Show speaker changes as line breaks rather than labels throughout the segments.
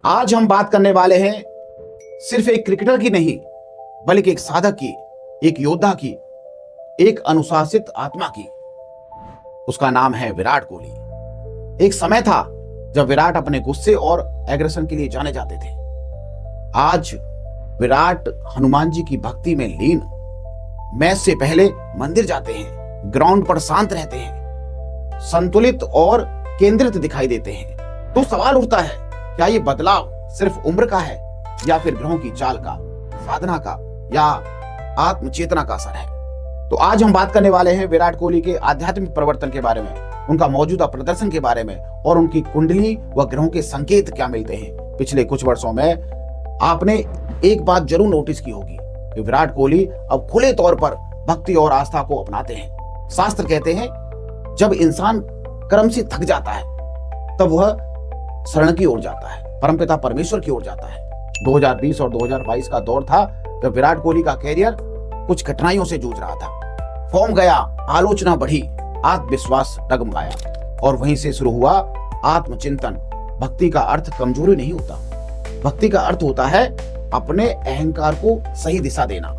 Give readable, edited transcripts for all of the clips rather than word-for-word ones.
आज हम बात करने वाले हैं सिर्फ एक क्रिकेटर की नहीं, बल्कि एक साधक की, एक योद्धा की, एक अनुशासित आत्मा की। उसका नाम है विराट कोहली। एक समय था जब विराट अपने गुस्से और एग्रेशन के लिए जाने जाते थे। आज विराट हनुमान जी की भक्ति में लीन, मैच से पहले मंदिर जाते हैं, ग्राउंड पर शांत रहते हैं, संतुलित और केंद्रित दिखाई देते हैं। तो सवाल उठता है, क्या ये बदलाव सिर्फ उम्र का है या फिर ग्रहों की चाल का, साधना का या आत्मचेतना का असर है? तो आज हम बात करने वाले हैं विराट कोहली के आध्यात्मिक परिवर्तन के बारे में, उनका मौजूदा प्रदर्शन के बारे में और उनकी कुंडली व ग्रहों के संकेत क्या मिलते हैं। पिछले कुछ वर्षों में आपने एक बात जरूर नोटिस की होगी कि विराट कोहली अब खुले तौर पर भक्ति और आस्था को अपनाते हैं। शास्त्र कहते हैं, जब इंसान कर्म से थक जाता है तब वह शरण की ओर जाता है, परमपिता परमेश्वर की ओर जाता है। 2020 और 2022 का दौर था जब विराट कोहली का कैरियर कुछ कठिनाइयों से जूझ रहा था। फॉर्म गया, आलोचना बढ़ी, आत्मविश्वास डगमगाया और वहीं से शुरू हुआ आत्मचिंतन। भक्ति का अर्थ कमजोरी नहीं होता, भक्ति का अर्थ होता है अपने अहंकार को सही दिशा देना।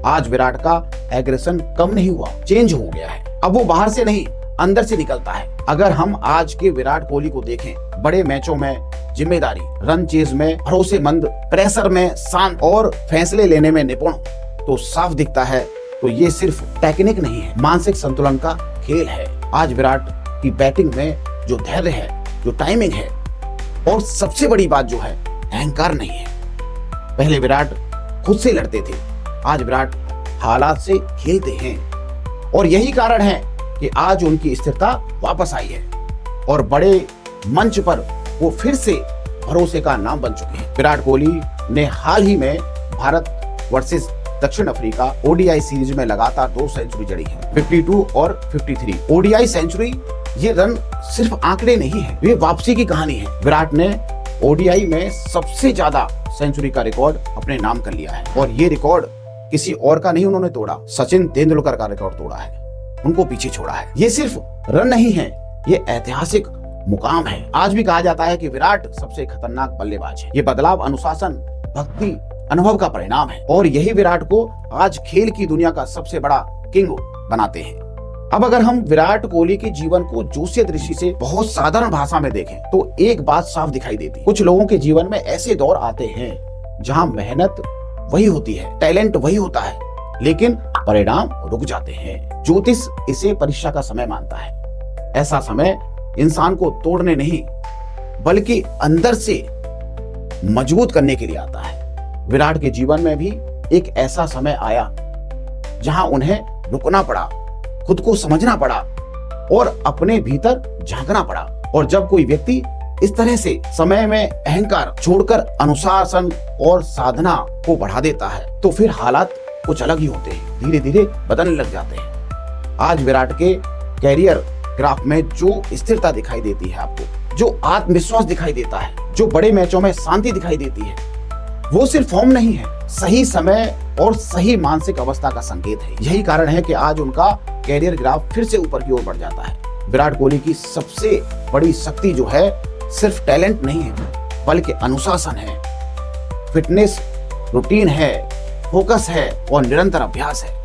आज विराट का एग्रेशन कम नहीं हुआ, चेंज हो गया है। अब वो बाहर से नहीं, अंदर से निकलता है। अगर हम आज के विराट कोहली को देखें, बड़े मैचों में जिम्मेदारी, रन चेज में भरोसेमंद, प्रेशर में शांत और फैसले लेने में निपुण, तो साफ दिखता है तो ये सिर्फ टेक्निक नहीं है, मानसिक संतुलन का खेल है। आज विराट की बैटिंग में जो धैर्य है, जो टाइमिंग है और सबसे बड़ी बात जो है, अहंकार नहीं है। पहले विराट खुद से लड़ते थे, आज विराट हालात से खेलते हैं और यही कारण है कि आज उनकी स्थिरता वापस आई है और बड़े मंच पर वो फिर से भरोसे का नाम बन चुके हैं। विराट कोहली ने हाल ही में भारत वर्सेस दक्षिण अफ्रीका ओडीआई सीरीज में लगातार 2 सेंचुरी जड़ी है, 52 और 53। ओडीआई सेंचुरी ये रन सिर्फ आंकड़े नहीं है, ये वापसी की कहानी है। विराट ने ओडीआई में सबसे ज्यादा सेंचुरी का रिकॉर्ड अपने नाम कर लिया है और ये रिकॉर्ड किसी और का नहीं उन्होंने तोड़ा, सचिन तेंदुलकर का रिकॉर्ड तोड़ा है, उनको पीछे छोड़ा है। ये सिर्फ रन नहीं है, ये ऐतिहासिक मुकाम है। आज भी कहा जाता है कि विराट सबसे खतरनाक बल्लेबाज है। ये बदलाव अनुशासन, भक्ति, अनुभव का परिणाम है और यही विराट को आज खेल की दुनिया का सबसे बड़ा किंग बनाते हैं। अब अगर हम विराट कोहली के जीवन को जोशीय दृष्टि से बहुत साधारण भाषा में देखें तो एक बात साफ दिखाई देती है। कुछ लोगों के जीवन में ऐसे दौर आते हैं जहां मेहनत वही होती है, टैलेंट वही होता है, लेकिन परिणाम रुक जाते हैं। ज्योतिष इसे परीक्षा का समय मानता है। ऐसा समय इंसान को तोड़ने नहीं बल्कि अंदर से मजबूत करने के लिए आता है। विराट के जीवन में भी एक ऐसा समय आया जहां उन्हें रुकना पड़ा, खुद को समझना पड़ा और अपने भीतर झांकना पड़ा। और जब कोई व्यक्ति इस तरह से समय में अहंकार छोड़कर अनुशासन और साधना को बढ़ा देता है तो फिर हालात कुछ अलग ही होते हैं, धीरे धीरे बदलने लग जाते हैं। आज विराट के कैरियर ग्राफ में जो स्थिरता दिखाई देती है आपको, जो आत्मविश्वास दिखाई देता है, जो बड़े मैचों में शांति दिखाई देती है, वो सिर्फ फॉर्म नहीं है, सही समय और सही मानसिक अवस्था का संकेत है। यही कारण है कि आज उनका कैरियर ग्राफ फिर से ऊपर की ओर बढ़ जाता है। विराट कोहली की सबसे बड़ी शक्ति जो है सिर्फ टैलेंट नहीं है बल्कि अनुशासन है, फिटनेस, रूटीन है, फोकस है और निरंतर अभ्यास है।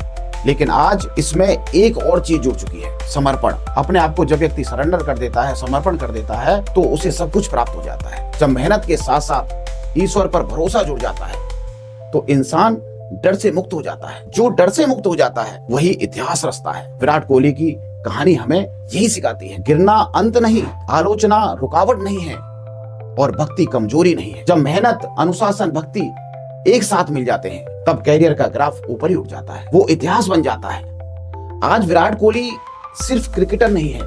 लेकिन आज इसमें एक और चीज जुड़ चुकी है, समर्पण। अपने आप को जब व्यक्ति सरेंडर कर देता है, समर्पण कर देता है तो उसे सब कुछ प्राप्त हो जाता है। जब मेहनत के साथ साथ ईश्वर पर भरोसा जुड़ जाता है तो इंसान डर से मुक्त हो जाता है। जो डर से मुक्त हो जाता है वही इतिहास रचता है। विराट कोहली की कहानी हमें यही सिखाती है, गिरना अंत नहीं, आलोचना रुकावट नहीं है और भक्ति कमजोरी नहीं है। जब मेहनत, अनुशासन, भक्ति एक साथ मिल जाते हैं तब कैरियर का ग्राफ ऊपर ही उठ जाता है, वो इतिहास बन जाता है। आज विराट कोहली सिर्फ क्रिकेटर नहीं है,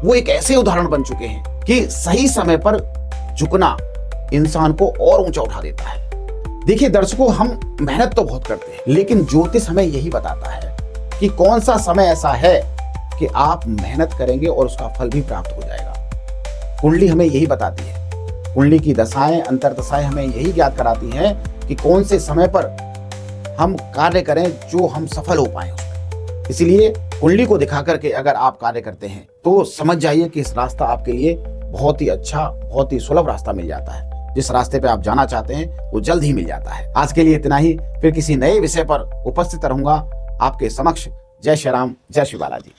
वो एक ऐसे उदाहरण बन चुके हैं कि सही समय पर झुकना इंसान को और ऊंचा उठा देता है। देखिए दर्शकों, हम मेहनत तो बहुत करते हैं लेकिन ज्योतिष हमें यही बताता है कि कौन सा समय ऐसा है कि आप मेहनत करेंगे और उसका फल भी प्राप्त हो जाएगा। कुंडली हमें यही बताती है, कुंडली की दशाएं, अंतर्दशाएं हमें यही ज्ञात कराती हैं कि कौन से समय पर हम कार्य करें जो हम सफल हो पाए उसमें। इसलिए कुंडली को दिखा करके अगर आप कार्य करते हैं तो समझ जाइए कि इस रास्ता आपके लिए बहुत ही अच्छा, बहुत ही सुलभ रास्ता मिल जाता है। जिस रास्ते पे आप जाना चाहते हैं वो जल्द ही मिल जाता है। आज के लिए इतना ही, फिर किसी नए विषय पर उपस्थित रहूंगा आपके समक्ष। जय श्री राम, जय श्री बालाजी।